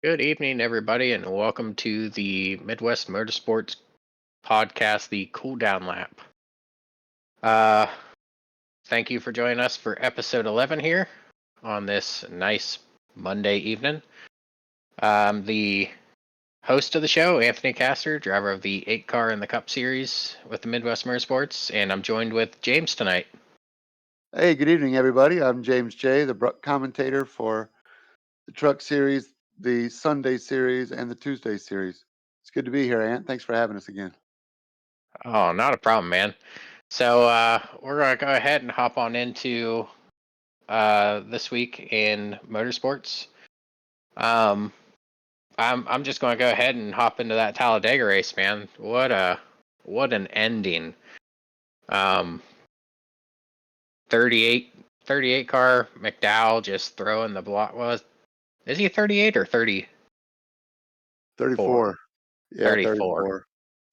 Good evening, everybody, and welcome to the Midwest Motorsports podcast, the Cool Down Lap. Uh, Thank you for joining us for episode 11 here on this nice Monday evening. The host of the show, Anthony Castor, driver of the 8 car in the Cup Series with the Midwest Motorsports, and I'm joined with James tonight. Hey, good evening, everybody. I'm James J., the commentator for the Truck Series, the Sunday Series, and the Tuesday Series. It's good to be here, Ant. Thanks for having us again. Oh, not a problem, man. So we're gonna go ahead and hop on into this week in motorsports. Um, I'm just going to go ahead and hop into that Talladega race, man. What an ending. Um, 38 car McDowell just throwing the block. Is he 38 or 34? 34. Yeah, 34. 34.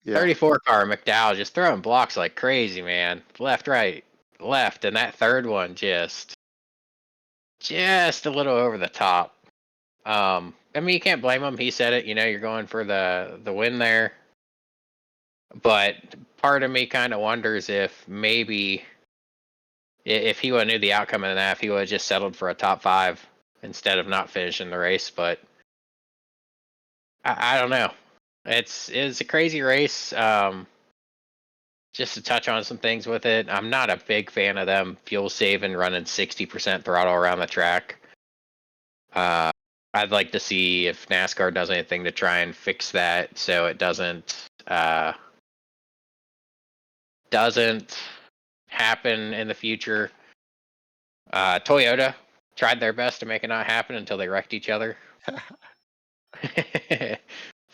Yeah. 34 car McDowell just throwing blocks like crazy, man. Left, right, left, and that third one just a little over the top. I mean, you can't blame him. He said it. You're going for the win there. But part of me kind of wonders if maybe if he would have knew the outcome of that, if he would have just settled for a top 5 instead of not finishing the race. But I don't know. It's a crazy race. Just to touch on some things with it, I'm not a big fan of them fuel saving, running 60% throttle around the track. I'd like to see if NASCAR does anything to try and fix that so it doesn't happen in the future. Toyota tried their best to make it not happen until they wrecked each other.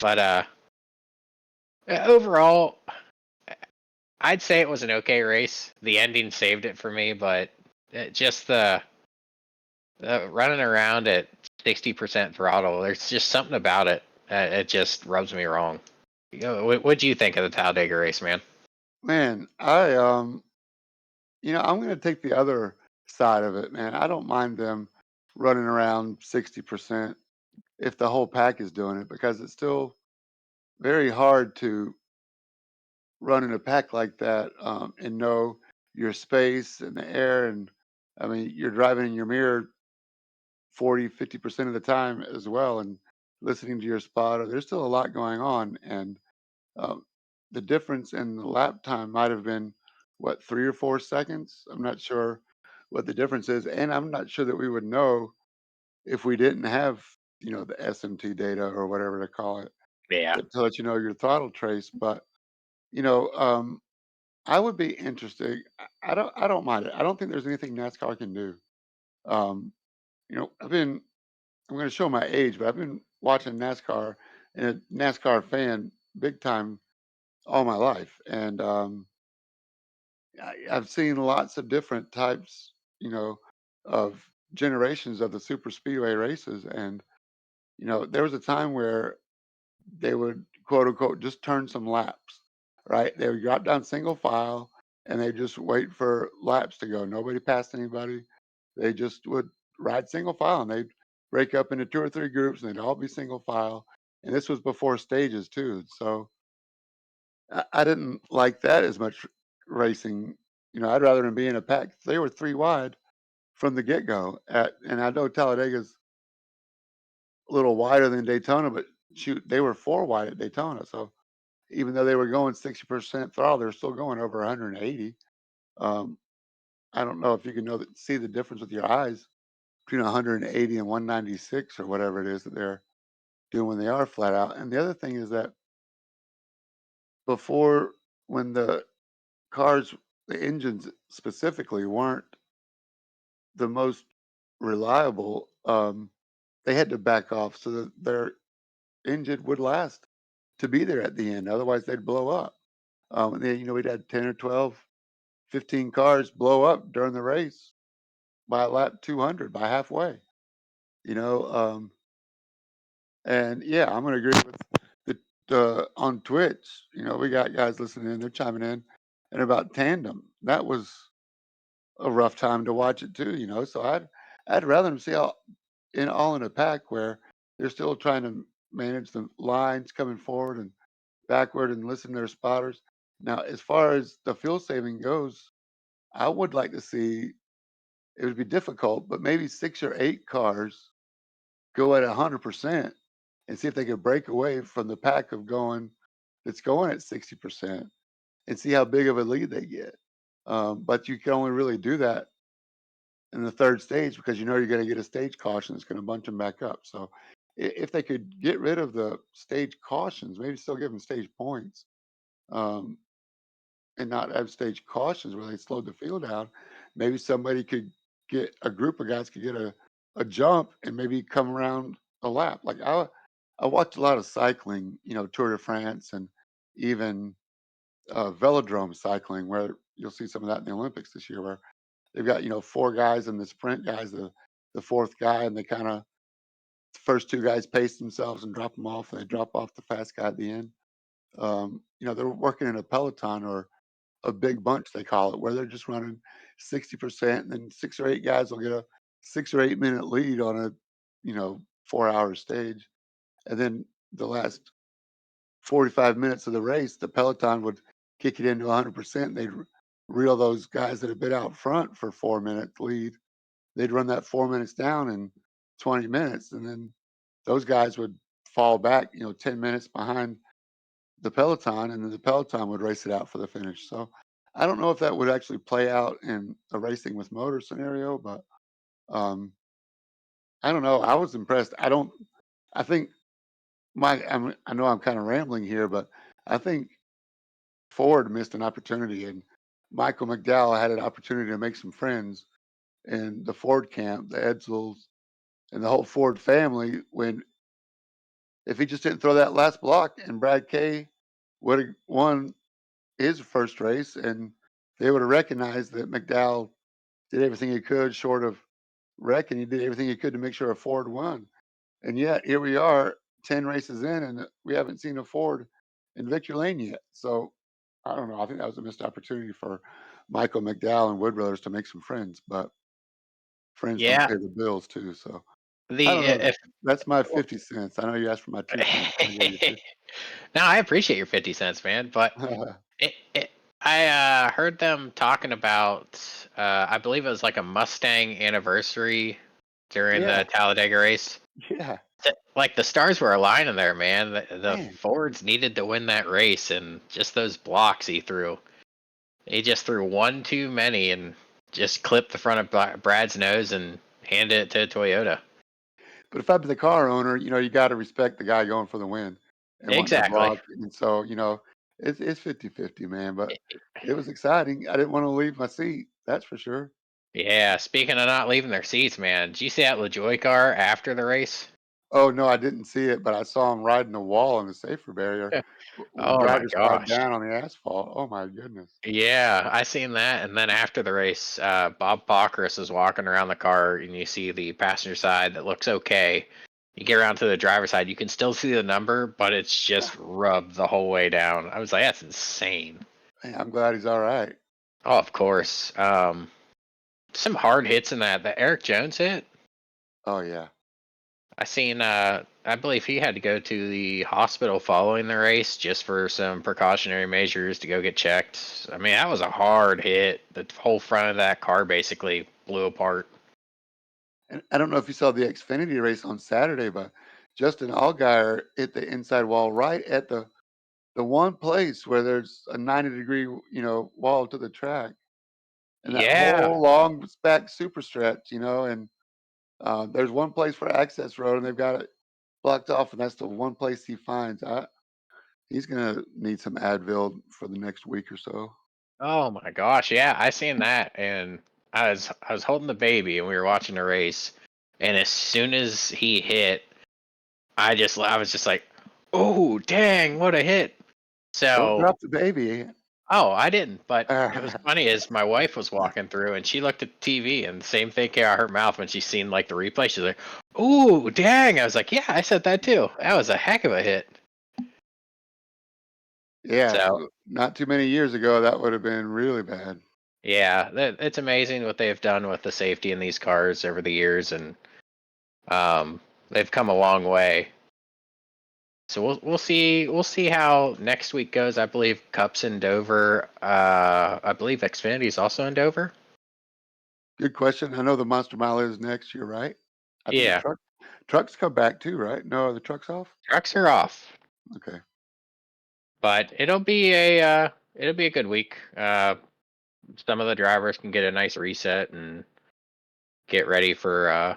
But overall, I'd say it was an okay race. The ending saved it for me, but just the running around at 60% throttle, there's just something about it. It just rubs me wrong. What do you think of the Talladega race, man? Man, I'm going to take the other side of it, man. I don't mind them running around 60% if the whole pack is doing it because it's still very hard to run in a pack like that and know your space and the air. And I mean, you're driving in your mirror 40, 50% of the time as well and listening to your spotter. There's still a lot going on. And um, the difference in the lap time might have been, what, 3 or 4 seconds? I'm not sure what the difference is. And I'm not sure that we would know if we didn't have, the SMT data or whatever to call it Yeah. to let you know your throttle trace. But, you know, um, I would be interested. I don't mind it. I don't think there's anything NASCAR can do. Um, I've been I'm going to show my age, but I've been watching NASCAR and a NASCAR fan big time all my life, and I've seen lots of different types, of generations of the super speedway races, and there was a time where they would quote unquote just turn some laps, right? They would drop down single file and they just wait for laps to go. Nobody passed anybody. They just would ride single file and they'd break up into 2 or 3 groups and they'd all be single file. And this was before stages too. So I didn't like that as much racing. I'd rather than be in a pack. They were 3 wide from the get go. And I know Talladega's a little wider than Daytona, but shoot, they were 4 wide at Daytona. So even though they were going 60% throttle, they're still going over 180. Um, I don't know if you can see the difference with your eyes between 180 and 196 or whatever it is that they're doing when they are flat out. And the other thing is that before, when the cars, the engines specifically weren't the most reliable, they had to back off so that their engine would last to be there at the end. Otherwise, they'd blow up. And then, we'd had 10 or 12, 15 cars blow up during the race by lap 200, by halfway, you know. And yeah, I'm going to agree with on Twitch, we got guys listening in, they're chiming in, and about tandem. That was a rough time to watch it too, So I'd rather them see all in a pack where They're still trying to manage the lines coming forward and backward and listen to their spotters. Now, as far as the fuel saving goes, I would like to see it would be difficult, but maybe 6 or 8 cars go at 100% and see if they could break away from the pack of going that's going at 60% and see how big of a lead they get. But you can only really do that in the third stage because you know you're going to get a stage caution that's going to bunch them back up. So if they could get rid of the stage cautions, maybe still give them stage points, um, and not have stage cautions where they slowed the field down, maybe somebody could get a group of guys could get a jump and maybe come around a lap. Like I watched a lot of cycling, Tour de France and even velodrome cycling, where you'll see some of that in the Olympics this year, where they've got, four guys and the sprint guys, the fourth guy, and they kind of the first two guys pace themselves and drop them off, and they drop off the fast guy at the end. They're working in a peloton or a big bunch, they call it, where they're just running 60%, and then 6 or 8 guys will get a 6 or 8 minute lead on a 4 hour stage, and then the last 45 minutes of the race, the peloton would kick it into 100%. They'd reel those guys that have been out front for 4 minute lead. They'd run that 4 minutes down in 20 minutes, and then those guys would fall back, 10 minutes behind the peloton, and then the peloton would race it out for the finish. So I don't know if that would actually play out in a racing with motor scenario, but um, I don't know. I was impressed. I think I know I'm kind of rambling here, but I think Ford missed an opportunity, and Michael McDowell had an opportunity to make some friends in the Ford camp, the Edsels, and the whole Ford family. When if he just didn't throw that last block, and Brad Kay would have won his first race, and they would have recognized that McDowell did everything he could, short of wrecking. He did everything he could to make sure a Ford won. And yet here we are, 10 races in, and we haven't seen a Ford in victory lane yet. So I don't know. I think that was a missed opportunity for Michael McDowell and Wood Brothers to make some friends, but friends don't Yeah, pay the bills too. So I the don't know. if That's my 50 cents. I know you asked for my 2 cents. I gave you no, I appreciate your 50 cents, man. But 50. I heard them talking about, I believe it was like a Mustang anniversary during Yeah, the Talladega race. yeah, Like the stars were aligning there, man. The man. Fords needed to win that race, and just those blocks he threw. He just threw one too many and just clipped the front of Brad's nose and handed it to Toyota. But if I'm the car owner, you got to respect the guy going for the win and wanting to Exactly. block. And so, it's 50-50, man. But it was exciting. I didn't want to leave my seat. That's for sure. Yeah, speaking of not leaving their seats, man, did you see that LaJoy car after the race? Oh, no, I didn't see it, but I saw him riding the wall in the safer barrier when Oh my drivers slide gosh. down on the asphalt. Oh, my goodness. Yeah, I seen that, and then after the race, Bob Pockrass is walking around the car, and you see the passenger side that looks okay. You get around to the driver's side, you can still see the number, but it's Yeah. just rubbed the whole way down. I was like, that's insane. Man, I'm glad he's all right. Oh, of course. Some hard hits in that. The Eric Jones hit. Oh, yeah. I seen. I believe he had to go to the hospital following the race just for some precautionary measures to go get checked. I mean, that was a hard hit. The whole front of that car basically blew apart. And I don't know if you saw the Xfinity race on Saturday, but Justin Allgaier hit the inside wall right at the one place where there's a 90-degree, wall to the track. And that Yeah. whole long back super stretch, and there's one place for access road, and they've got it blocked off, and that's the one place he finds. He's gonna need some Advil for the next week or so. Oh my gosh. Yeah, I seen that, and I was holding the baby, and we were watching the race, and as soon as he hit, I was just like, oh dang, what a hit. Don't So drop the baby. oh, I didn't, but it was funny as my wife was walking through and she looked at the TV and the same thing came out of her mouth when she seen like the replay. She's like, "Ooh, dang!" I was like, "Yeah, I said that too. That was a heck of a hit." Yeah, So not too many years ago, that would have been really bad. yeah, it's amazing what they've done with the safety in these cars over the years, and they've come a long way. So we'll see how next week goes. I believe Cup's in Dover. I believe Xfinity's also in Dover. Good question. I know the Monster Mile is next. You're right. I think Yeah, trucks come back too, right? No, are the trucks off? trucks are off, Okay. but it'll be a good week. Some of the drivers can get a nice reset and get ready for uh,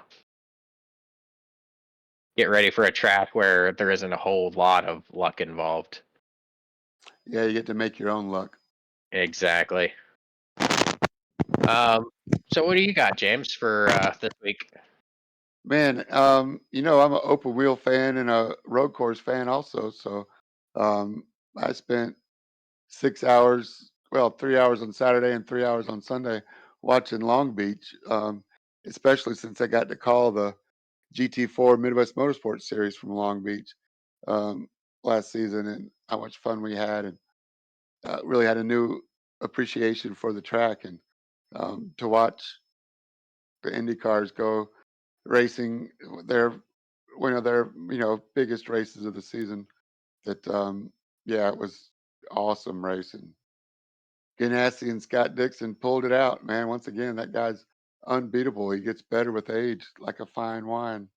get ready for a track where there isn't a whole lot of luck involved. Yeah, you get to make your own luck. Exactly. Um, so what do you got, James, for this week? Man, I'm an open wheel fan and a road course fan also. So um, I spent 6 hours, well, 3 hours on Saturday and 3 hours on Sunday watching Long Beach, especially since I got to call the GT4 Midwest Motorsports Series from Long Beach um, last season, and how much fun we had, and really had a new appreciation for the track, and to watch the Indy cars go racing their one of their biggest races of the season. That yeah, it was awesome racing. Ganassi and Scott Dixon pulled it out, man. Once again, that guy's unbeatable. He gets better with age, like a fine wine.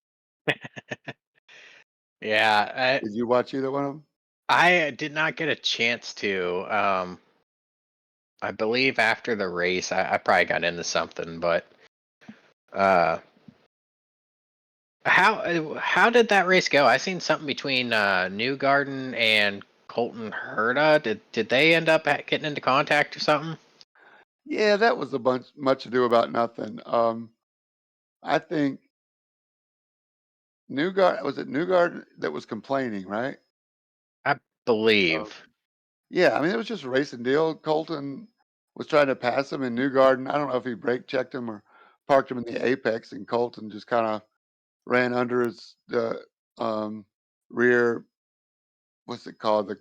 Yeah, Did you watch either one of them? I did not get a chance to. I believe after the race, I probably got into something, but uh, how did that race go? I seen something between Newgarden and Colton Herta. Did they end up getting into contact or something? Yeah, that was a bunch much ado about nothing. I think Newgard that was complaining, right? I Um, believe. yeah, I mean it was just a racing deal. Colton was trying to pass him, and Newgarden, I don't know if he brake checked him or parked him in the apex, and Colton just kind of ran under his the rear, what's it called, the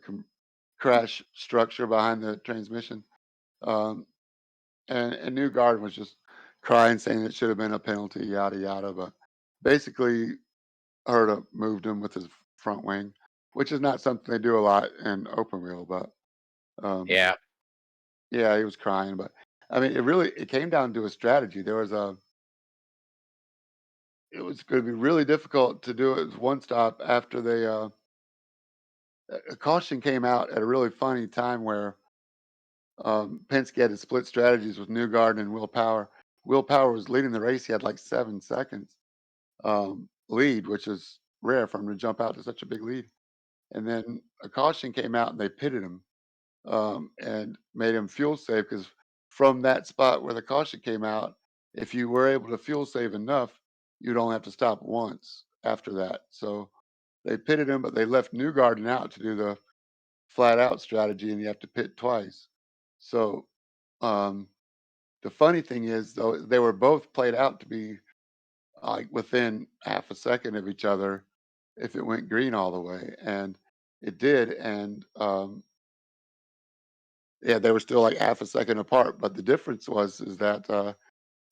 crash structure behind the transmission. Um, and Newgarden was just crying, saying it should have been a penalty, yada yada. But basically, Herta moved him with his front wing, which is not something they do a lot in open wheel. But um, Yeah, yeah, he was crying. But I mean, it came down to a strategy. It was going to be really difficult to do it one stop after a caution came out at a really funny time where Penske had to split strategies with Newgarden and Will Power. Will Power was leading the race. He had like 7 seconds lead, which is rare for him to jump out to such a big lead. And then a caution came out and they pitted him and made him fuel save because from that spot where the caution came out, if you were able to fuel save enough, you'd only have to stop once after that. So they pitted him, but they left Newgarden out to do the flat out strategy, and you have to pit twice. So um, the funny thing is, though, they were both played out to be like within half a second of each other if it went green all the way, and it did. And yeah, they were still like half a second apart. But the difference was is that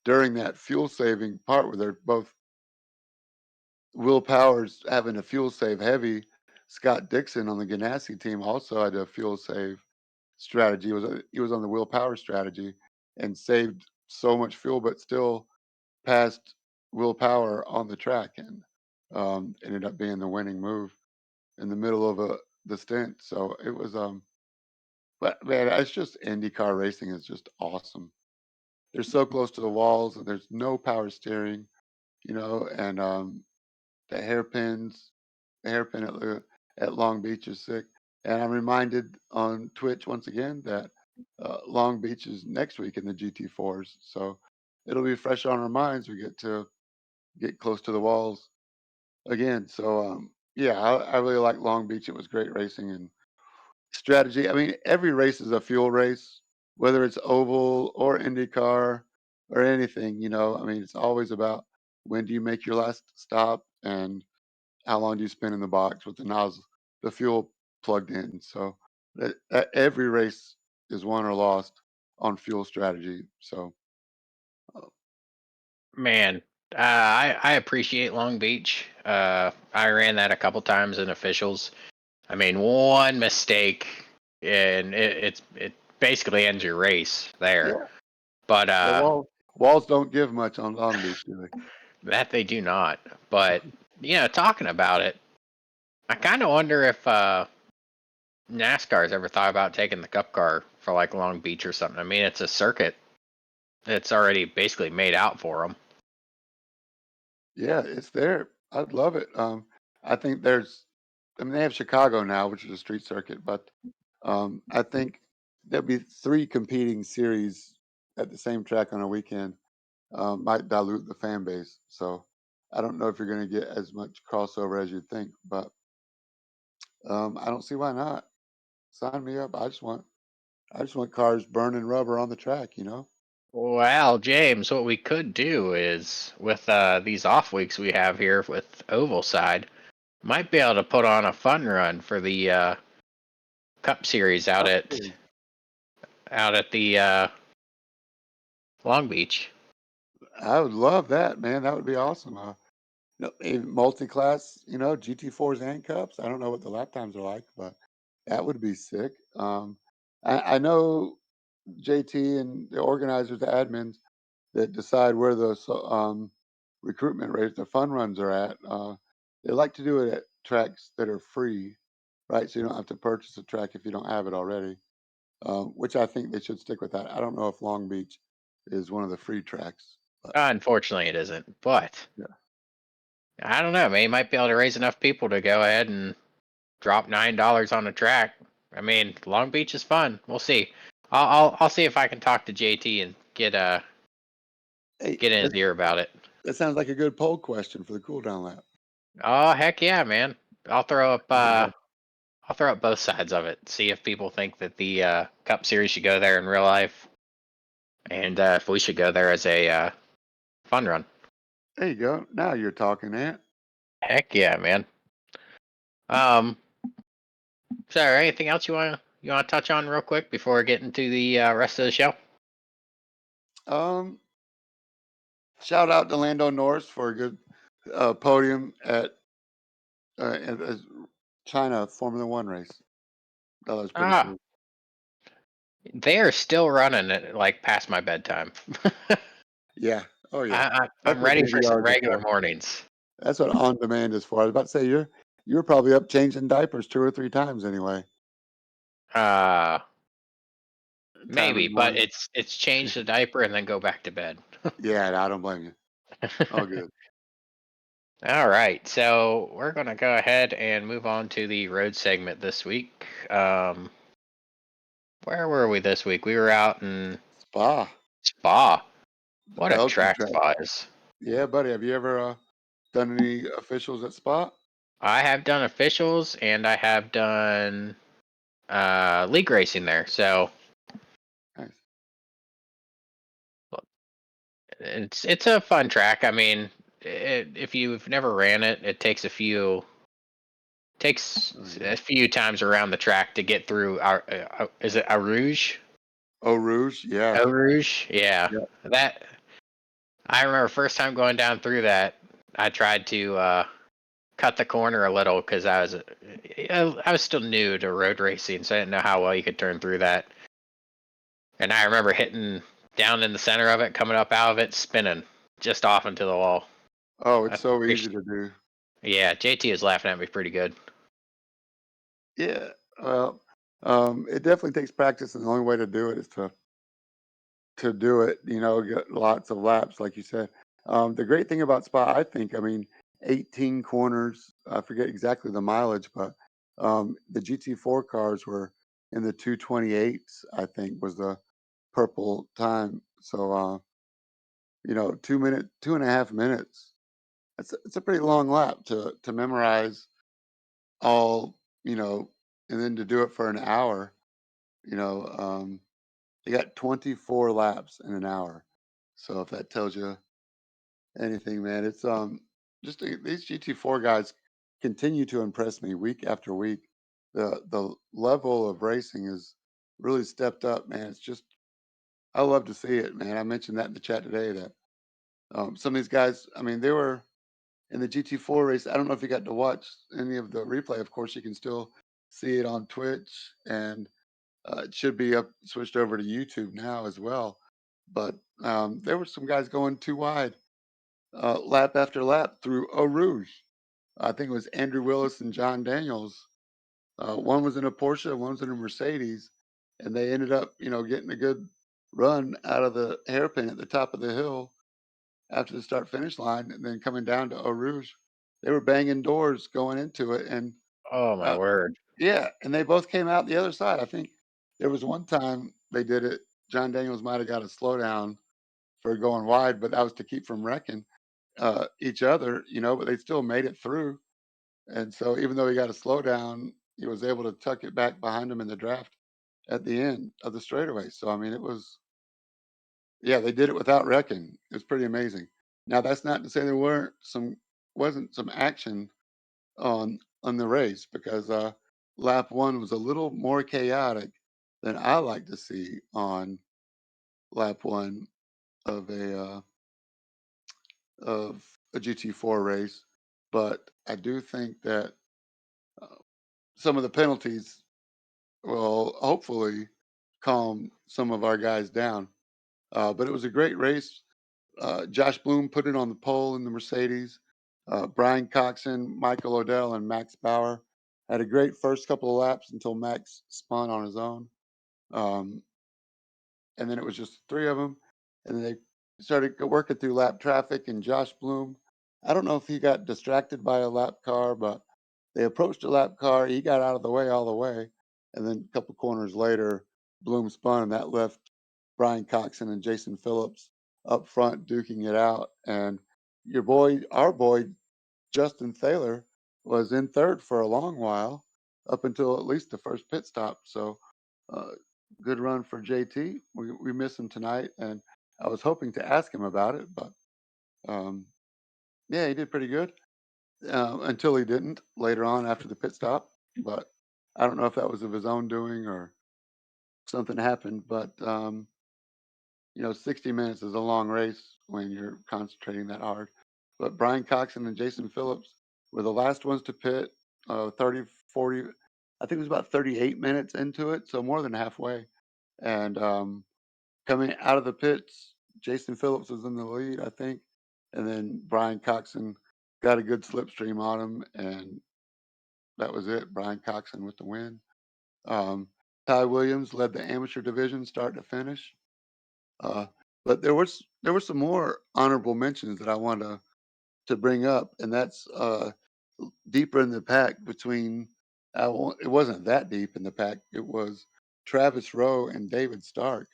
during that fuel saving part where they're both Will Powers having a fuel save heavy, Scott Dixon on the Ganassi team also had a fuel save strategy. He was on the Will Power strategy and saved so much fuel, but still passed Will Power on the track and ended up being the winning move in the middle of the stint. So it was but man, it's just IndyCar racing is just awesome. They're so close to the walls and there's no power steering, and the hairpins, the hairpin at Long Beach is sick. And I'm reminded on Twitch once again that Long Beach is next week in the GT4s, so it'll be fresh on our minds. We get to get close to the walls again. So yeah, I really like Long Beach. It was great racing and strategy. I mean, every race is a fuel race, whether it's oval or IndyCar or anything. I mean, it's always about when do you make your last stop and how long do you spend in the box with the nozzle, the fuel plugged in. So every race is won or lost on fuel strategy. So uh, man. I appreciate Long Beach. I ran that a couple times in officials. I mean, one mistake and it basically ends your race there. Yeah. But Yeah, walls don't give much on Long Beach, do they? that they do not. But talking about it, I kind of wonder if NASCAR's ever thought about taking the Cup car for like Long Beach or something. I mean, it's a circuit. It's already basically made out for them. Yeah, it's there. I'd love it. I think I mean, they have Chicago now, which is a street circuit, but I think there'll be three competing series at the same track on a weekend. Might dilute the fan base. So I don't know if you're going to get as much crossover as you'd think, but I don't see why not. Sign me up. I just want cars burning rubber on the track. Well, James, what we could do is with these off weeks we have here with Oval Side, might be able to put on a fun run for the Cup Series Cup Series. out at the Long Beach. I would love that, man. That would be awesome. Multi-class, GT4s and cups. I don't know what the lap times are like, but that would be sick. I know JT and the organizers, the admins that decide where the recruitment rates, the fun runs are at. They like to do it at tracks that are free, right? So you don't have to purchase a track if you don't have it already. Which I think they should stick with that. I don't know if Long Beach is one of the free tracks, but Unfortunately, it isn't, but yeah. I don't know. Man, you might be able to raise enough people to go ahead and drop $9 on a track. I mean, Long Beach is fun. We'll see. I'll see if I can talk to JT and Hey, get in his that, ear about it. that sounds like a good poll question for the cool down lap. Oh heck yeah, man! I'll throw up That'd be awesome. I'll throw up both sides of it. See if people think that the Cup Series should go there in real life, and if we should go there as a fun run. There you go. Now you're talking, Ant. Heck yeah, man. Um, so anything else you want to touch on real quick before we get into the rest of the show? Um, Shout out to Lando Norris for a good podium at a China Formula One race. That was pretty Ah, cool. they are still running it like past my bedtime. Yeah. Oh yeah. That's I'm what ready for some DVRs are regular for. mornings. That's what on demand is for. I was about to say you're probably up changing diapers two or three times anyway. Uh, Time in Maybe, the but morning. it's change the diaper and then go back to bed. Yeah, I don't blame you. All good. All right, so we're gonna go ahead and move on to the road segment this week. Where were we this week? We were out in Spa, Spa. the What a Belgian track track. Spa is! Yeah, buddy. Have you ever done any officials at Spa? I have done officials and I have done league racing there, so Nice. it's a fun track. I mean, if you've never ran it, it Oh takes yeah. a few times around the track to get through our is it Eau Rouge? Eau Rouge. Yeah. Eau Rouge, yeah. Yeah. That I remember first time going down through that. I tried to cut the corner a little because I was still new to road racing, so I didn't know how well you could turn through that. And I remember hitting down in the center of it, coming up out of it, spinning just off into the wall. Oh, I it's so easy appreciate. to do. Yeah, JT is laughing at me pretty good. Yeah. Well, it definitely takes practice, and the only way to do it is to do it. Get lots of laps, like you said. The great thing about Spa, I think, I mean, 18 corners. I forget exactly the mileage, but the GT4 cars were in the 228s. I think was the purple time. So 2 minute, 2.5 minutes. It's a pretty long lap to memorize all. And then to do it for an hour. You know, they got 24 laps in an hour. So if that tells you anything, man, it's just these GT4 guys continue to impress me week after week. The level of racing is really stepped up, man. It's just I love to see it, man. I mentioned that in the chat today that Some of these guys, I mean, they were in the GT4 race. I don't know if you got to watch any of the replay. Of course, you can still see it on Twitch, and it should be up switched over to YouTube now as well. But there were some guys going too wide, lap after lap through Eau Rouge. I think it was Andrew Willis and John Daniels. One was in a Porsche, one was in a Mercedes, and they ended up, getting a good run out of the hairpin at the top of the hill after the start finish line, and then coming down to Eau Rouge. They were banging doors going into it, and Oh my uh, word. yeah, and they both came out the other side. I think there was one time they did it. John Daniels might have got a slowdown for going wide, but that was to keep from wrecking each other, but they still made it through. And so even though he got a slowdown, he was able to tuck it back behind him in the draft at the end of the straightaway. So I mean, it was yeah, they did it without wrecking. It was pretty amazing. Now that's not to say there wasn't some action on the race because lap one was a little more chaotic than I like to see on lap one of a GT4 race. But I do think that uh, some of the penalties will hopefully calm some of our guys down. But it was a great race. Josh Bloom put it on the pole in the Mercedes. Brian Coxon, Michael Odell, and Max Bauer had a great first couple of laps until Max spun on his own. Um, and then it was just three of them. And then they started working through lap traffic. And Josh Bloom, I don't know if he got distracted by a lap car, but they approached a lap car. He got out of the way all the way. And then a couple corners later, Bloom spun, and that left Brian Coxon and Jason Phillips up front duking it out. And our boy, Justin Thaler, was in third for a long while, up until at least the first pit stop. So, uh, good run for JT. We miss him tonight, and I was hoping to ask him about it, but um, yeah, he did pretty good until he didn't later on after the pit stop. But I don't know if that was of his own doing or something happened. But 60 minutes is a long race when you're concentrating that hard. But Brian Coxon and Jason Phillips were the last ones to pit, 30, 40, I think it was about 38 minutes into it, so more than halfway. And coming out of the pits, Jason Phillips was in the lead, I think. And then Brian Coxon got a good slipstream on him, and that was it. Brian Coxon with the win. Um, Ty Williams led the amateur division start to finish. Uh, but there were some more honorable mentions that I want to bring up, and that's deeper in the pack between. It wasn't that deep in the pack. It was Travis Rowe and David Stark.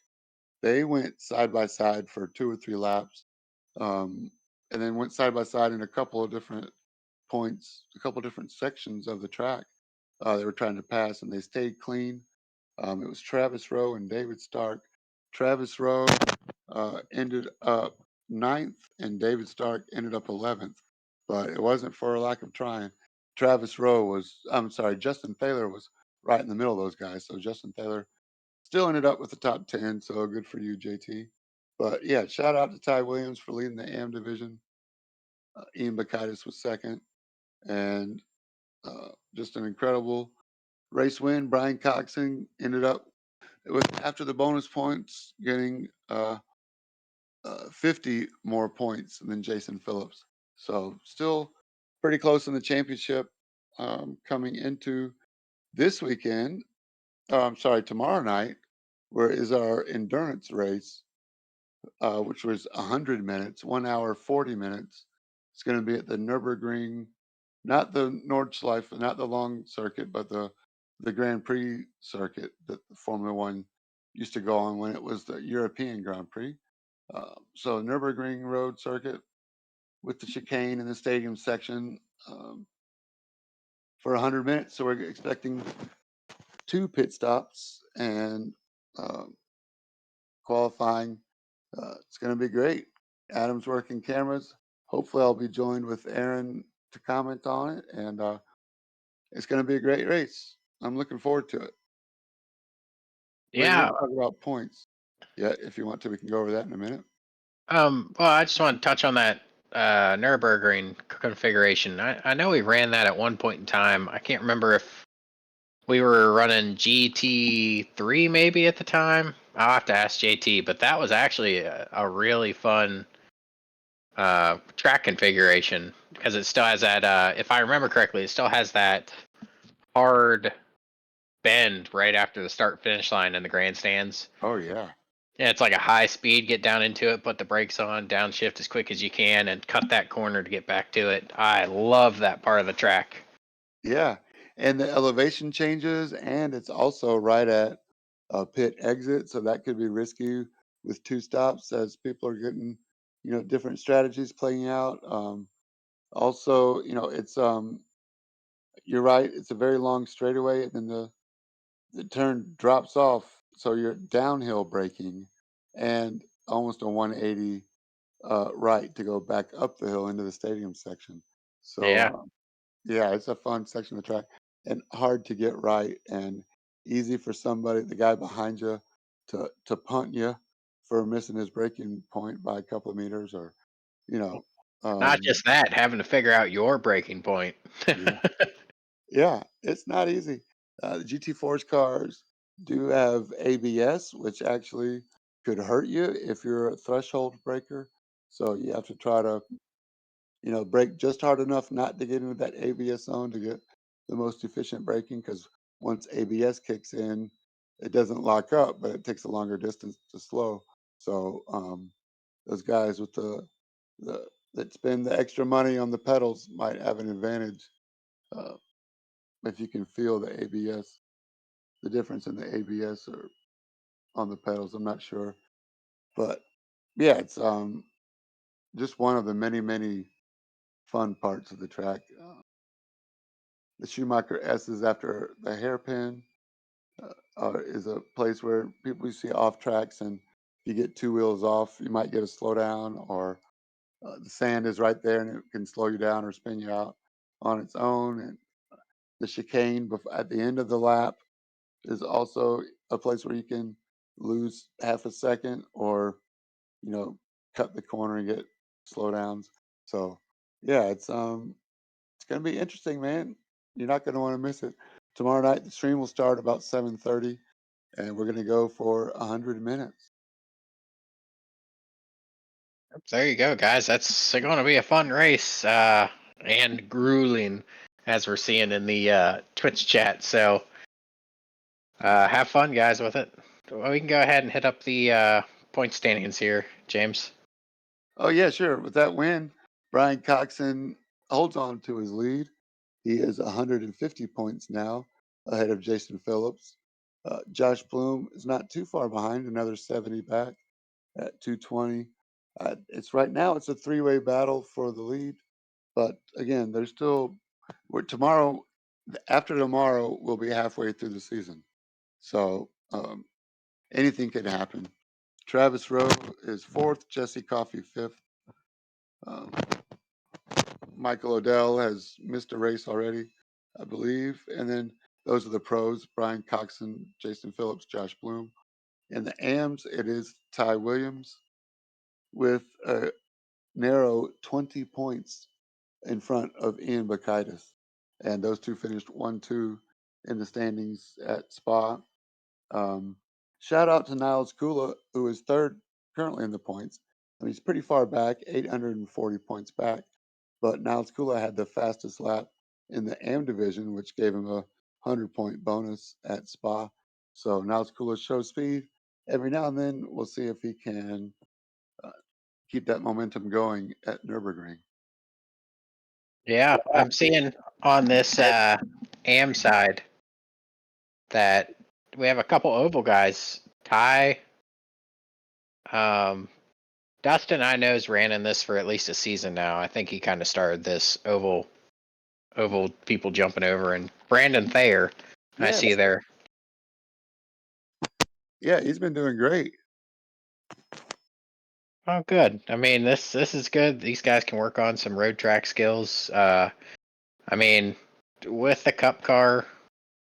They went side by side for two or three laps, um, and then went side by side in a couple of different points, a couple of different sections of the track. They were trying to pass, and they stayed clean. It was Travis Rowe and David Stark. Travis Rowe ended up ninth, and David Stark ended up 11th. But it wasn't for a lack of trying. I'm sorry, Justin Thaler was right in the middle of those guys. So Justin Thaler still ended up with the top 10. So good for you, JT. But yeah, shout out to Ty Williams for leading the AM division. Ian Bakaitis was second, and just an incredible race win. Brian Coxon ended up with after the bonus points getting 50 more points than Jason Phillips. So still pretty close in the championship coming into this weekend. I'm sorry, tomorrow night, where is our endurance race, which was 100 minutes, 1 hour, 40 minutes. It's going to be at the Nürburgring, not the Nordschleife, not the long circuit, but the Grand Prix circuit that the Formula One used to go on when it was the European Grand Prix. So Nürburgring Road Circuit with the chicane and the stadium section for 100 minutes. So we're expecting two pit stops and um, qualifying. It's going to be great. Adam's working cameras. Hopefully, I'll be joined with Aaron to comment on it, and it's going to be a great race. I'm looking forward to it. We Yeah. didn't talk about points yet. If you want to, we can go over that in a minute. Well, I just want to touch on that Nürburgring configuration. I know we ran that at one point in time. I can't remember if we were running GT3 maybe at the time. I'll have to ask JT, but that was actually a really fun track configuration because it still has that. If I remember correctly, it still has that hard bend right after the start finish line in the grandstands. Oh yeah. Yeah, it's like a high speed, get down into it, put the brakes on, downshift as quick as you can, and cut that corner to get back to it. I love that part of the track. Yeah, and the elevation changes, and it's also right at a pit exit, so that could be risky with two stops as people are getting, different strategies playing out. Also, you're right, it's a very long straightaway, and then the turn drops off, so you're downhill braking and almost a 180 right to go back up the hill into the stadium section. So, Yeah. yeah, it's a fun section of the track and hard to get right and easy for somebody, the guy behind you, to punt you for missing his braking point by a couple of meters or, you know, Not um, just that, having to figure out your breaking point. yeah, yeah, it's not easy. The GT4's cars do have ABS, which actually could hurt you if you're a threshold breaker. So you have to try to brake just hard enough not to get into that ABS zone to get the most efficient braking. Because once ABS kicks in, it doesn't lock up, but it takes a longer distance to slow. So those guys with the that spend the extra money on the pedals might have an advantage uh, if you can feel the ABS, the difference in the ABS or on the pedals. I'm not sure, but yeah, it's just one of the many fun parts of the track. The Schumacher S is after the hairpin, is a place where people you see off tracks, and if you get two wheels off, you might get a slowdown, or the sand is right there and it can slow you down or spin you out on its own. And the chicane at the end of the lap is also a place where you can lose half a second or, you know, cut the corner and get slowdowns. So yeah, it's gonna be interesting, man. You're not gonna want to miss it. Tomorrow night, the stream will start about 7:30, and we're gonna go for 100 minutes. There you go, guys. That's going to be a fun race and grueling, as we're seeing in the Twitch chat. So have fun, guys, with it. Well, we can go ahead and hit up the point standings here, James. Oh yeah, sure. With that win, Brian Coxon holds on to his lead. He is 150 points now, ahead of Jason Phillips. Josh Bloom is not too far behind, another 70 back at 220. It's right now. It's a three-way battle for the lead, but again, there's still. Tomorrow, after tomorrow, we'll be halfway through the season, so anything could happen. Travis Rowe is fourth, Jesse Coffey fifth. Um, Michael Odell has missed a race already, I believe. And then those are the pros: Brian Coxon, Jason Phillips, Josh Bloom. In the AMs, it is Ty Williams with a narrow 20 points in front of Ian Bakaitis. And those two finished 1-2 in the standings at Spa. Um, Shout out to Niles Kula, who is third currently in the points. I mean, he's pretty far back, 840 points back. But Niles Kula had the fastest lap in the AM division, which gave him a 100-point bonus at Spa. So Niles Kula shows speed. Every now and then, we'll see if he can uh, keep that momentum going at Nürburgring. Yeah, I'm seeing on this AM side that we have a couple oval guys. Ty, um, Dustin, I know's ran in this for at least a season now. I think he kind of started this oval people jumping over, and Brandon Thayer, I Yeah, see there. yeah, he's been doing great. Oh, good. I mean, this is good. These guys can work on some road track skills. I mean, with the Cup car,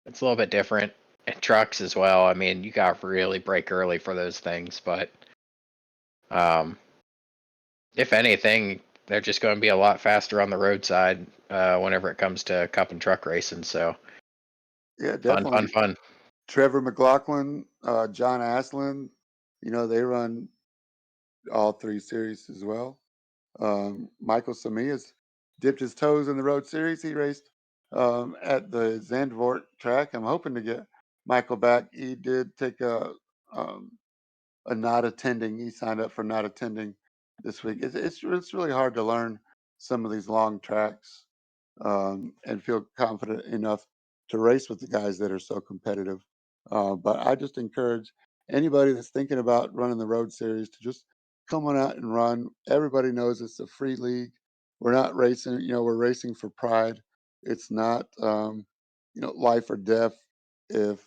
it's a little bit different. And trucks as well. I mean, you got to really break early for those things, but um, if anything, they're just going to be a lot faster on the roadside whenever it comes to cup and truck racing. So Yeah, fun, fun, definitely. fun. Trevor McLaughlin, John Aslan, they run all three series as well. Michael Samia's dipped his toes in the Road Series. He raced at the Zandvoort track. I'm hoping to get Michael back. He did take um, a not attending. He signed up for not attending this week. It's really hard to learn some of these long tracks and feel confident enough to race with the guys that are so competitive. But I just encourage anybody that's thinking about running the Road Series to just come on out and run. Everybody knows it's a free league. We're not racing, we're racing for pride. It's not, life or death. If,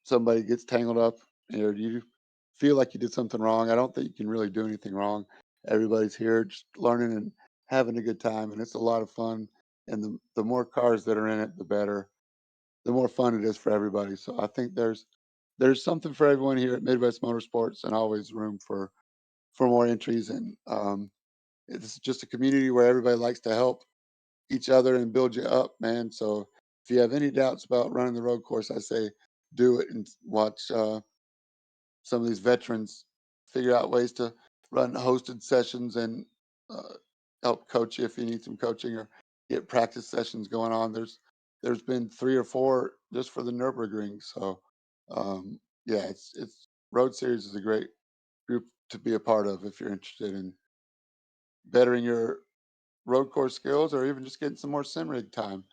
somebody gets tangled up or you feel like you did something wrong, I don't think you can really do anything wrong. Everybody's here just learning and having a good time, and it's a lot of fun. And the more cars that are in it, the better, the more fun it is for everybody. So I think there's something for everyone here at Midwest Motorsports, and always room for more entries. And it's just a community where everybody likes to help each other and build you up, man. So if you have any doubts about running the road course, I say do it and watch some of these veterans figure out ways to run hosted sessions and uh, help coach you if you need some coaching or get practice sessions going on. There's been 3 or 4 just for the Nurburgring. So yeah, it's Road Series is a great group to be a part of if you're interested in bettering your road course skills or even just getting some more sim rig time.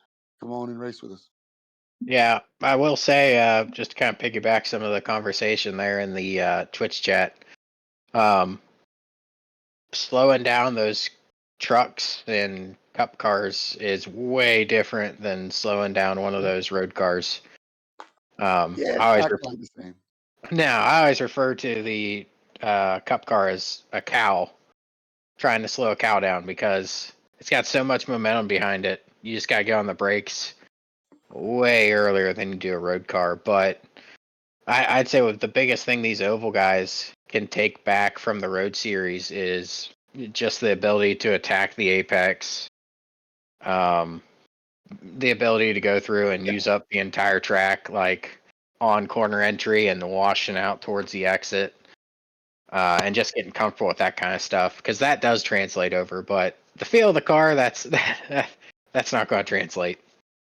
Come on and race with us. Yeah, I will say, just to kind of piggyback some of the conversation there in the Twitch chat, um, slowing down those trucks and cup cars is way different than slowing down one of those road cars. Yeah, I it's always not quite the same. now I always refer to the cup car as a cow, trying to slow a cow down because it's got so much momentum behind it. You just gotta get on the brakes way earlier than you do a road car. But I'd say with the biggest thing these oval guys can take back from the road series is just the ability to attack the apex, um, the ability to go through and use up the entire track, like on corner entry and washing out towards the exit, and just getting comfortable with that kind of stuff because that does translate over. But the feel of the car, that's not going to translate.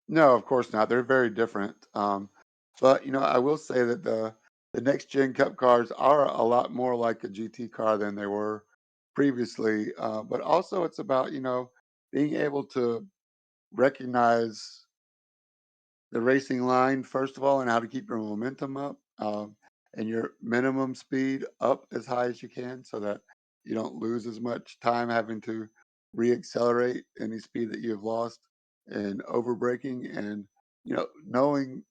No, of course not. They're very different. But I will say that the next gen Cup cars are a lot more like a GT car than they were previously. But also, it's about being able to recognize the racing line first of all, and how to keep your momentum up and your minimum speed up as high as you can, so that you don't lose as much time having to reaccelerate any speed that you have lost and over braking, and knowing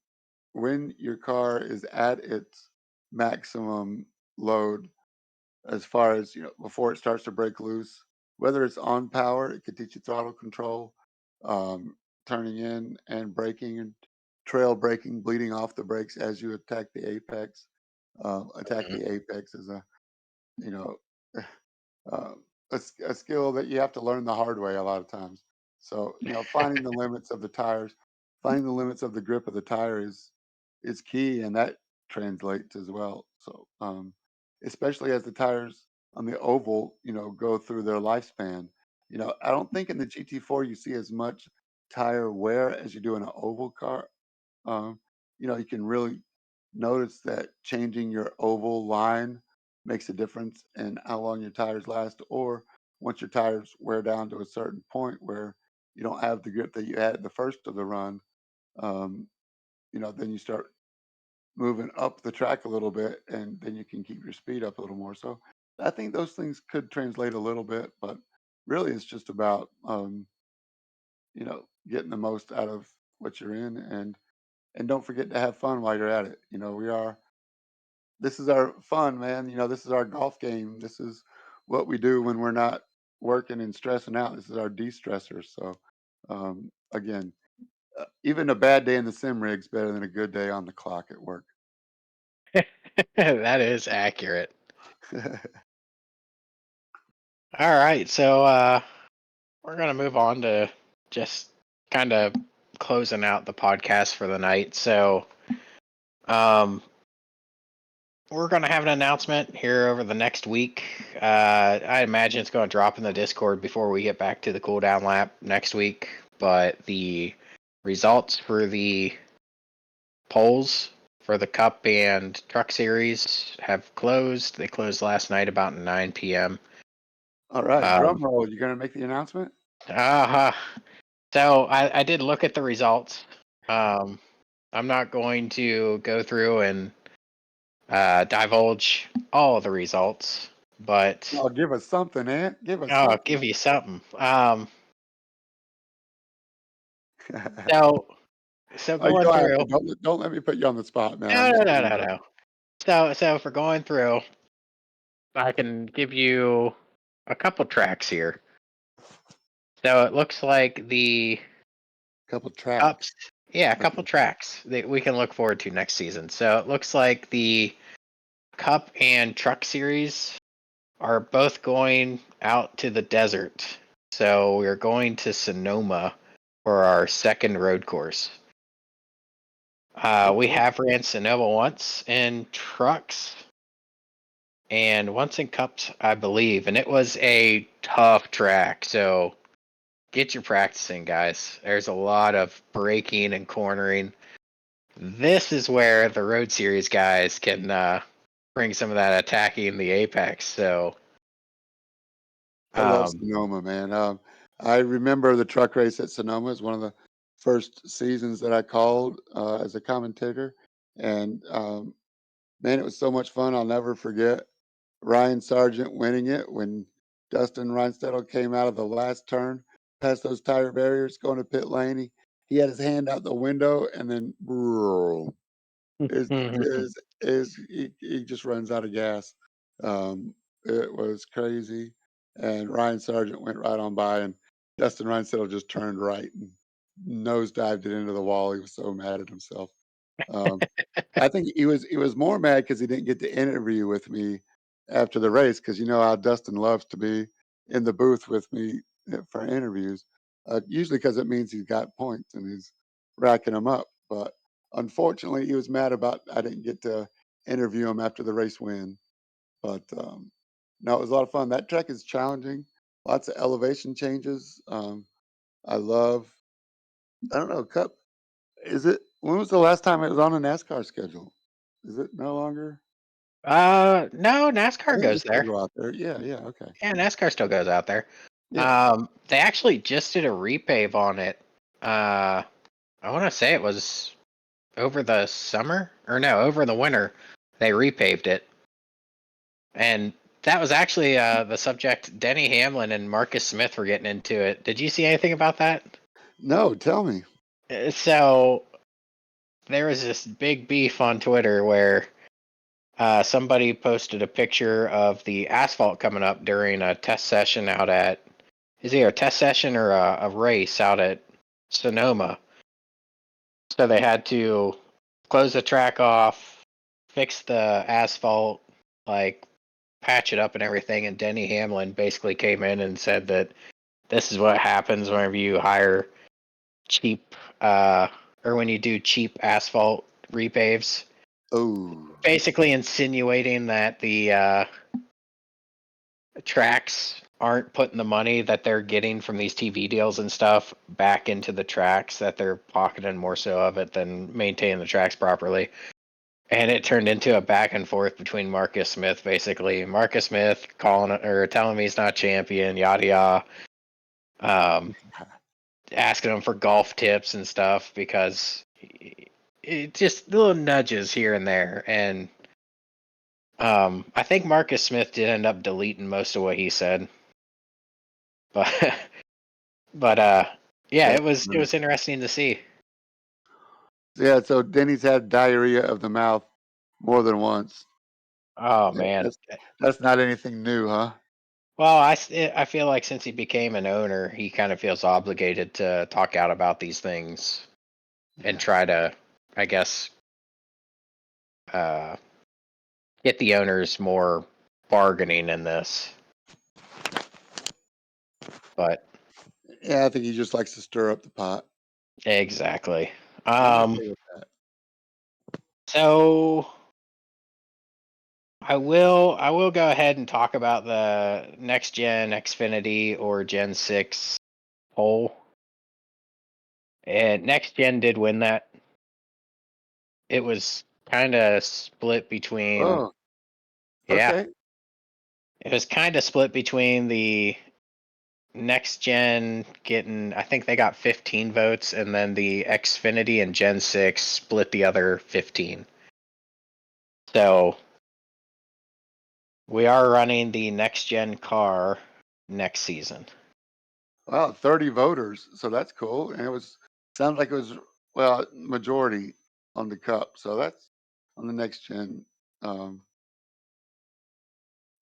when your car is at its maximum load as far as before it starts to break loose, whether it's on power. It could teach you throttle control, um, turning in and braking and trail braking, bleeding off the brakes as you attack the apex. Attack Mhm. the apex is a you know uh, a skill that you have to learn the hard way a lot of times. So, finding the limits of the tires, finding the limits of the grip of the tire is key, and that translates as well. So, especially as the tires on the oval, go through their lifespan. I don't think in the GT4 you see as much tire wear as you do in an oval car. Um, you can really notice that changing your oval line makes a difference in how long your tires last, or once your tires wear down to a certain point where you don't have the grip that you had at the first of the run, um, then you start moving up the track a little bit, and then you can keep your speed up a little more. So I think those things could translate a little bit, but really it's just about getting the most out of what you're in, and don't forget to have fun while you're at it. We are this is our fun, man. This is our golf game. This is what we do when we're not working and stressing out. This is our de-stressor. So, again, even a bad day in the sim rig's better than a good day on the clock at work. That is accurate. All right, so we're gonna move on to just kind of closing out the podcast for the night. So, um, we're gonna have an announcement here over the next week. I imagine it's gonna drop in the Discord before we get back to the cooldown lap next week. But the results for the polls for the Cup and Truck Series have closed. They closed last night about 9 p.m. All right, Um, drum roll. You gonna make the announcement? uh, so I did look at the results. Um, I'm not going to go through and divulge all of the results, but Oh, give us something, Ant. Give us I'll something. give you something. So so Oh, you going don't have to. through. Don't let me put you on the spot, man. No, I'm no, just no, kidding. no, But no. So for going through, I can give you a couple tracks here. So it looks like the a couple Cups, tracks. yeah, a couple Okay. tracks that we can look forward to next season. So it looks like the Cup and Truck Series are both going out to the desert. So we're going to Sonoma for our second road course. We Okay. have ran Sonoma once in trucks and once in cups, I believe, and it was a tough track. So get your practicing, guys. There's a lot of braking and cornering. This is where the road series guys can bring some of that attacking in the apex. So, I love um, Sonoma, man. I remember the truck race at Sonoma is one of the first seasons that I called as a commentator, and man, it was so much fun. I'll never forget Ryan Sargent winning it when Dustin Reinstedel came out of the last turn, past those tire barriers, going to pit lane. He had his hand out the window, and then he just runs out of gas. Um, it was crazy, and Ryan Sargent went right on by, and Dustin Reinsettle just turned right and nosedived it into the wall. He was so mad at himself. Um, I think he was more mad because he didn't get to interview with me after the race because you know how Dustin loves to be in the booth with me for interviews. Usually because it means he's got points and he's racking them up. But unfortunately, he was mad about I didn't get to interview him after the race win. But no, it was a lot of fun. That track is challenging. Lots of elevation changes. I love. I don't know. Cup. Is it? When was the last time it was on a NASCAR schedule? Is it no longer? no, I NASCAR think they goes still there. go out there. Yeah, yeah, okay. Yeah, NASCAR still goes out there. Yeah. They actually just did a repave on it. Uh, I want to say it was over the summer or no, over the winter. They repaved it, and that was actually the subject. Denny Hamlin and Marcus Smith were getting into it. Did you see anything about that? No, tell me. So there was this big beef on Twitter where somebody posted a picture of the asphalt coming up during a test session out at, is it a test session or a race out at Sonoma? So they had to close the track off, fix the asphalt, like patch it up and everything. And Denny Hamlin basically came in and said that this is what happens whenever you hire cheap, or when you do cheap asphalt repaves. Oh, Basically insinuating that the tracks aren't putting the money that they're getting from these TV deals and stuff back into the tracks, that they're pocketing more so of it than maintaining the tracks properly. And it turned into a back and forth between Marcus Smith, basically. Marcus Smith calling or telling me he's not champion, yada yada. Um, Asking him for golf tips and stuff because it just little nudges here and there. And I think Marcus Smith did end up deleting most of what he said, but but yeah, that's it funny. was interesting to see. Yeah, so Denny's had diarrhea of the mouth more than once. Oh Yeah, man. that's not anything new, huh? Well, I feel like since he became an owner, he kind of feels obligated to talk out about these things and Yeah. try to, I guess, uh, get the owners more bargaining in this. But Yeah, I think he just likes to stir up the pot. exactly. I'm Um, okay with that. so I will go ahead and talk about the next gen Xfinity or Gen 6 poll. And next gen did win that. It was kind of split between, Oh, yeah, okay. it was kind of split between the next gen getting, I think they got 15 votes, and then the Xfinity and Gen 6 split the other 15. So we are running the next gen car next season. Wow, 30 voters, so that's cool. And it was sounds like it was well majority on the cup, so that's on the next gen. Um,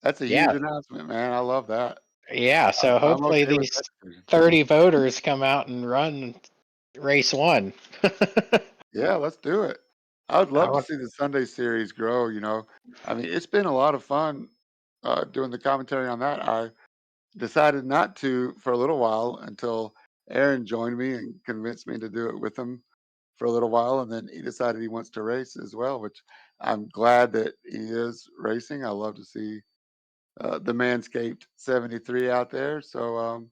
that's a huge Yeah, announcement, man. I love that. yeah. So I'm hopefully okay with that these decision. 30 voters come out and run race one. Yeah, let's do it. I would I love to want, see the Sunday series grow. I mean, it's been a lot of fun doing the commentary on that. I decided not to for a little while until Aaron joined me and convinced me to do it with him for a little while, and then he decided he wants to race as well, which I'm glad that he is racing. I love to see the Manscaped 73 out there. So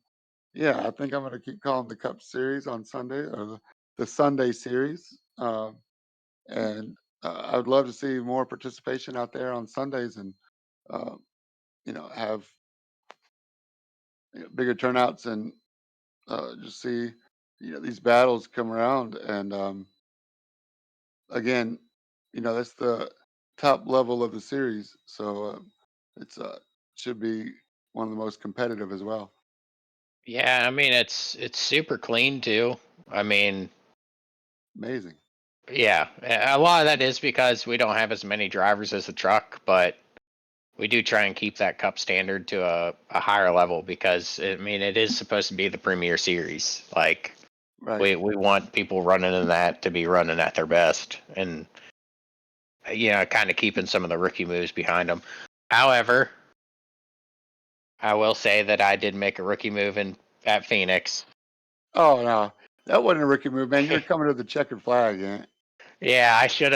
yeah, I think I'm going to keep calling the Cup Series on Sunday or the Sunday Series, and I would love to see more participation out there on Sundays and uh, have bigger turnouts and just see these battles come around and again that's the top level of the series, so it's should be one of the most competitive as well. yeah, I mean it's super clean too. I mean, Amazing. yeah, a lot of that is because we don't have as many drivers as the truck, but we do try and keep that cup standard to a higher level because I mean it is supposed to be the premier series. Like Right. we want people running in that to be running at their best, and kind of keeping some of the rookie moves behind them. However, I will say that I did make a rookie move in at Phoenix. Oh no, that wasn't a rookie move, man. You were coming to the checkered flag, yeah. Yeah, I should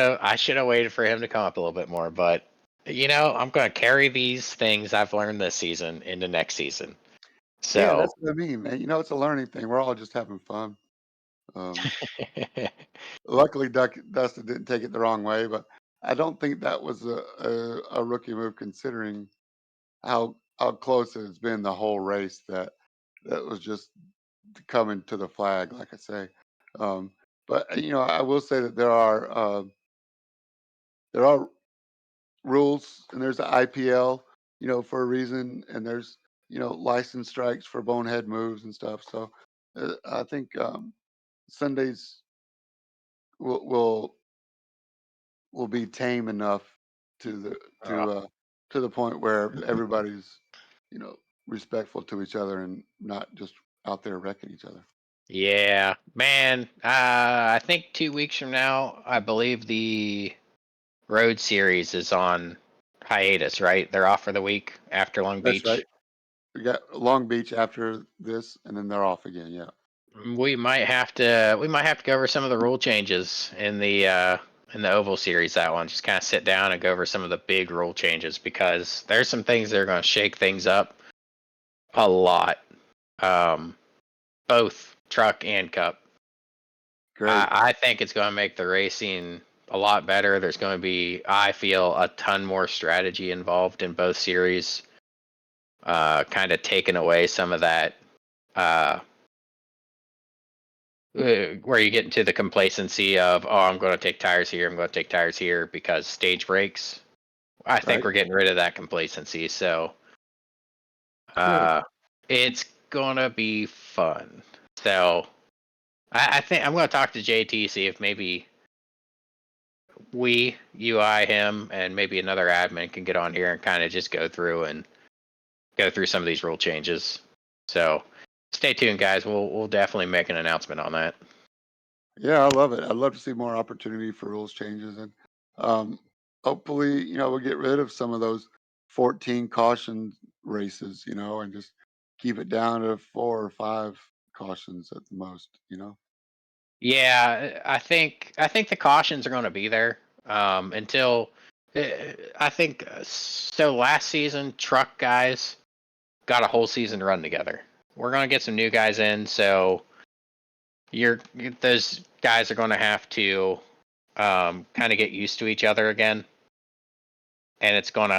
have waited for him to come up a little bit more, but I'm going to carry these things I've learned this season into next season. Yeah, So, that's what I mean, man. It's a learning thing. We're all just having fun. um Luckily, Dustin didn't take it the wrong way, but I don't think that was a rookie move considering how close it's been the whole race. That was just coming to the flag, like I say. Um, but I will say that there are rules, and there's the IPL, for a reason, and there's license strikes for bonehead moves and stuff. So I think Sundays will will be tame enough to the uh, to the point where everybody's you know respectful to each other and not just out there wrecking each other. yeah, man. I think 2 weeks from now, I believe the road series is on hiatus. Right? They're off for the week after Long That's right. Beach. We got Long Beach after this, and then they're off again. Yeah, We might have to go over some of the rule changes in the Oval Series. That one, just kind of sit down and go over some of the big rule changes because there's some things that are going to shake things up a lot. Um, both truck and cup. I, great, I think it's going to make the racing a lot better. There's going to be, I feel, a ton more strategy involved in both series. Kind of taking away some of that. Uh, where you get into the complacency of, oh, I'm going to take tires here, I'm going to take tires here because stage breaks. I think right, we're getting rid of that complacency. So good. uh, it's going to be fun. So I think I'm going to talk to JT, see if maybe him, and maybe another admin can get on here and kind of just go through some of these rule changes. So stay tuned, guys. We'll definitely make an announcement on that. Yeah, I love it. I'd love to see more opportunity for rules changes, and um, hopefully, we'll get rid of some of those 14 caution races, and just keep it down to 4 or 5 cautions at the most, you know? Yeah, I think the cautions are going to be there until I think so. Last season, truck guys got a whole season to run together. We're going to get some new guys in, so those guys are going to have to kind of get used to each other again, and there's going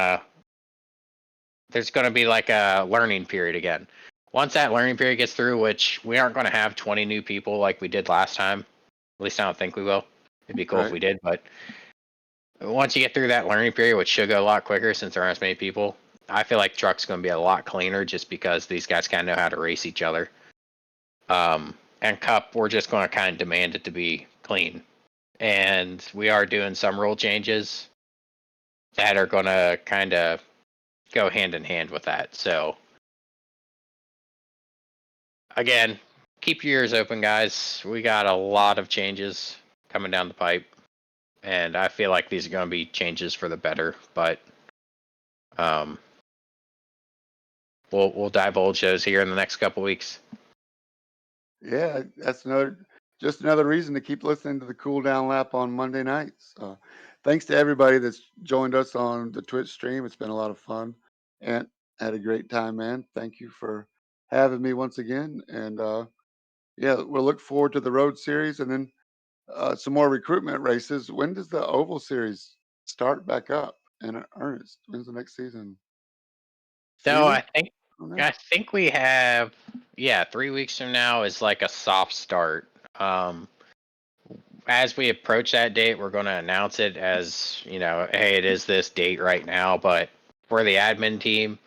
to be like a learning period again. Once that learning period gets through, which we aren't going to have 20 new people like we did last time. At least I don't think we will. It'd be cool if Right. we did, but once you get through that learning period, which should go a lot quicker since there aren't as many people, I feel like truck's going to be a lot cleaner just because these guys kind of know how to race each other. And Cup, we're just going to kind of demand it to be clean. And we are doing some rule changes that are going to kind of go hand in hand with that. So, again, keep your ears open, guys. We got a lot of changes coming down the pipe. And I feel like these are going to be changes for the better, but um, we'll divulge those here in the next couple weeks. Yeah, that's another reason to keep listening to the Cool Down Lap on Monday nights. Thanks to everybody that's joined us on the Twitch stream. It's been a lot of fun, and had a great time, man. Thank you for having me once again. And yeah, we'll look forward to the road series and then some more recruitment races. When does the Oval Series start back up in earnest? When's the next season? So Season on there? I think we have 3 weeks from now is like a soft start. As we approach that date, we're going to announce it as hey, it is this date right now. But for the admin team,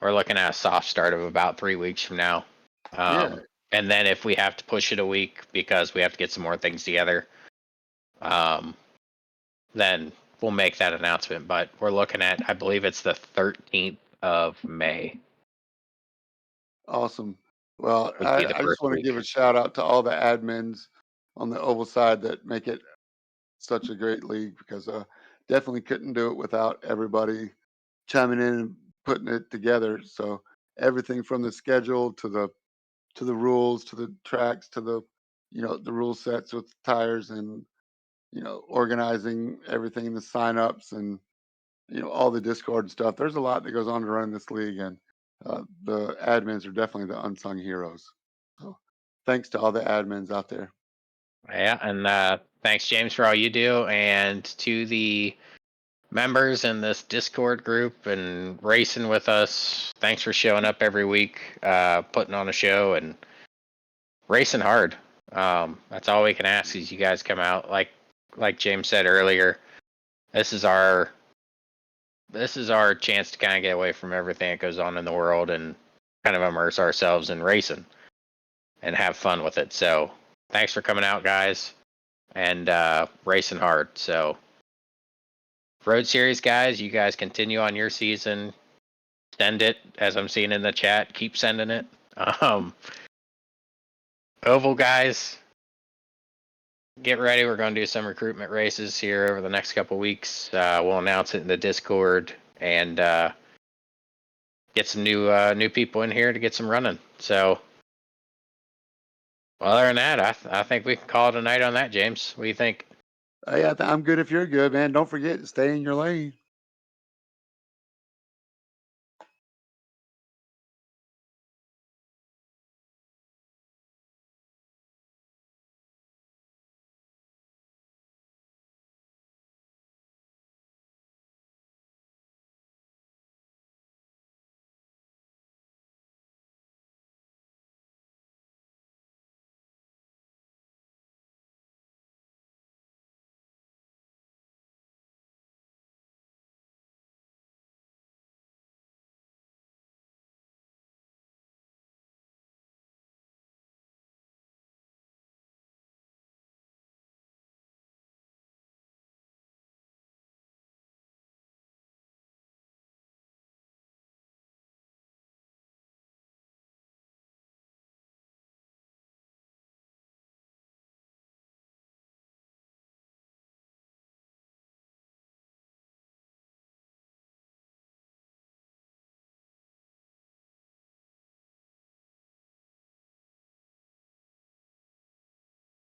we're looking at a soft start of about 3 weeks from now. Yeah, And then if we have to push it a week because we have to get some more things together, um, then we'll make that announcement. But we're looking at, I believe it's the 13th of May awesome. Well, would be the I just first want to week. give a shout out to all the admins on the Oval side that make it such a great league because definitely couldn't do it without everybody chiming in and putting it together. So everything from the schedule to the rules to the tracks to the the rule sets with tires and organizing everything, the signups and all the Discord and stuff. There's a lot that goes on to run this league, and the admins are definitely the unsung heroes. So thanks to all the admins out there. Yeah, and thanks, James, for all you do, and to the members in this Discord group and racing with us. Thanks for showing up every week, putting on a show and racing hard. That's all we can ask is you guys come out. Like James said earlier, this is our chance to kind of get away from everything that goes on in the world and kind of immerse ourselves in racing and have fun with it. So thanks for coming out, guys, and racing hard. So Road Series guys, you guys continue on your season. Send it, as I'm seeing in the chat. Keep sending it. Um, Oval guys, get ready. We're going to do some recruitment races here over the next couple weeks. We'll announce it in the Discord and get some new people in here to get some running. So, well, other than that, I think we can call it a night on that, James. What do you think? Yeah, I'm good if you're good, man. Don't forget to stay in your lane.